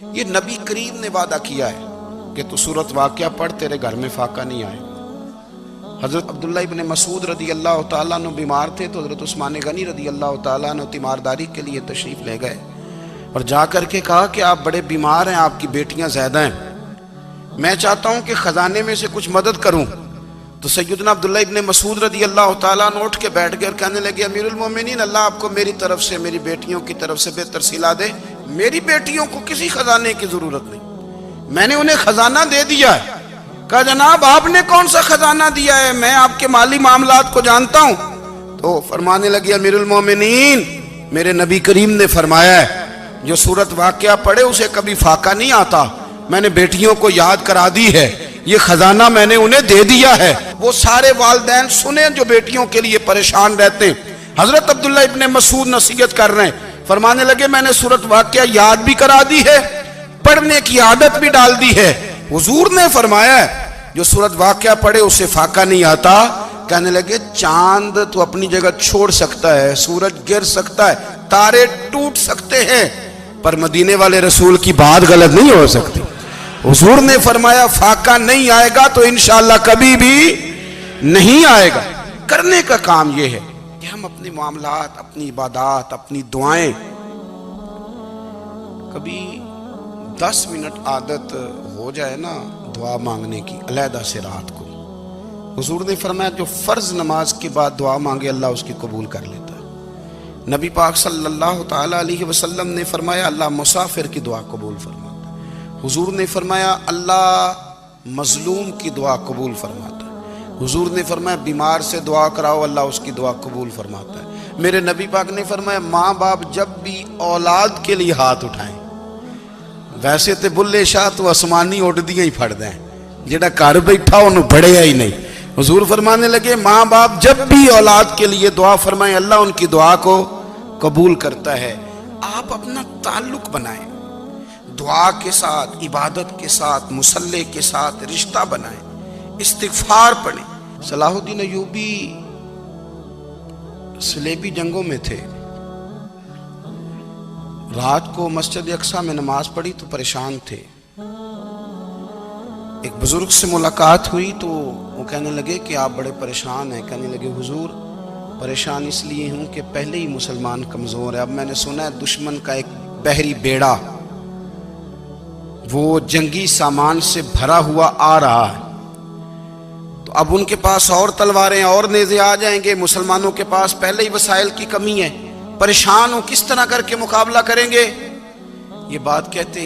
یہ نبی کریم نے وعدہ کیا ہے کہ تو سورت واقعہ پڑھ، تیرے گھر میں فاقہ نہیں آئے۔ حضرت عبداللہ ابن مسعود رضی اللہ تعالیٰ عنہ بیمار تھے تو حضرت عثمان غنی رضی اللہ تعالیٰ عنہ تیمارداری کے لیے تشریف لے گئے اور جا کر کے کہا کہ آپ بڑے بیمار ہیں، آپ کی بیٹیاں زیادہ ہیں، میں چاہتا ہوں کہ خزانے میں سے کچھ مدد کروں۔ تو سیدنا عبداللہ ابن مسعود رضی اللہ تعالیٰ عنہ اٹھ کے بیٹھ گئے اور کہنے لگے، امیر المومنین، اللہ آپ کو میری طرف سے، میری بیٹیوں کی طرف سے بہتر صلہ دے، میری بیٹیوں کو کسی خزانے کی ضرورت نہیں، میں نے انہیں خزانہ دے دیا ہے۔ کہا جناب آپ نے کون سا خزانہ دیا ہے، میں آپ کے مالی معاملات کو جانتا ہوں۔ تو فرمانے لگے، امیر المومنین، میرے نبی کریم نے فرمایا ہے جو سورت واقعہ پڑھے اسے کبھی فاقہ نہیں آتا، میں نے بیٹیوں کو یاد کرا دی ہے، یہ خزانہ میں نے انہیں دے دیا ہے۔ وہ سارے والدین سنیں جو بیٹیوں کے لیے پریشان رہتے ہیں۔ حضرت عبداللہ ابن مسعود نصیحت کر رہے ہیں، فرمانے لگے میں نے سورت واقعہ یاد بھی کرا دی ہے، پڑھنے کی عادت بھی ڈال دی ہے۔ حضور نے فرمایا ہے جو سورت واقعہ پڑھے اسے فاقہ نہیں آتا۔ کہنے لگے چاند تو اپنی جگہ چھوڑ سکتا ہے، سورج گر سکتا ہے، تارے ٹوٹ سکتے ہیں، پر مدینے والے رسول کی بات غلط نہیں ہو سکتی۔ حضور نے فرمایا فاقہ نہیں آئے گا تو انشاءاللہ کبھی بھی نہیں آئے گا۔ کرنے کا کام یہ ہے کہ ہم اپنے معاملات، اپنی عبادات، اپنی دعائیں کبھی 10 منٹ عادت ہو جائے نا دعا مانگنے کی علیحدہ سے رات کو۔ حضور نے فرمایا جو فرض نماز کے بعد دعا مانگے اللہ اس کی قبول کر لیتا ہے۔ نبی پاک صلی اللہ تعالیٰ علیہ وسلم نے فرمایا اللہ مسافر کی دعا قبول فرماتا ہے۔ حضور نے فرمایا اللہ مظلوم کی دعا قبول فرماتا ہے۔ حضور نے فرمایا بیمار سے دعا کراؤ اللہ اس کی دعا قبول فرماتا ہے۔ میرے نبی پاک نے فرمایا ماں باپ جب بھی اولاد کے لیے ہاتھ اٹھائیں، ویسے تے بلے شاہ تو آسمانی اٹھ دیا ہی پھڑ دیں، جڑا گھر بیٹھا انہوں بڑھیا ہی نہیں۔ حضور فرمانے لگے ماں باپ جب بھی اولاد کے لیے دعا فرمائیں اللہ ان کی دعا کو قبول کرتا ہے۔ آپ اپنا تعلق بنائیں، دعا کے ساتھ، عبادت کے ساتھ، مصلی کے ساتھ رشتہ بنائیں، استغفار پڑھیں۔ صلاح الدین ایوبی صلیبی جنگوں میں تھے، رات کو مسجد اقصیٰ میں نماز پڑھی تو پریشان تھے۔ ایک بزرگ سے ملاقات ہوئی تو وہ کہنے لگے کہ آپ بڑے پریشان ہیں۔ کہنے لگے حضور پریشان اس لیے ہوں کہ پہلے ہی مسلمان کمزور ہے، اب میں نے سنا ہے دشمن کا ایک بحری بیڑا وہ جنگی سامان سے بھرا ہوا آ رہا ہے، تو اب ان کے پاس اور تلواریں اور نیزے آ جائیں گے، مسلمانوں کے پاس پہلے ہی وسائل کی کمی ہے، پریشان ہو کس طرح کر کے مقابلہ کریں گے۔ یہ بات کہتے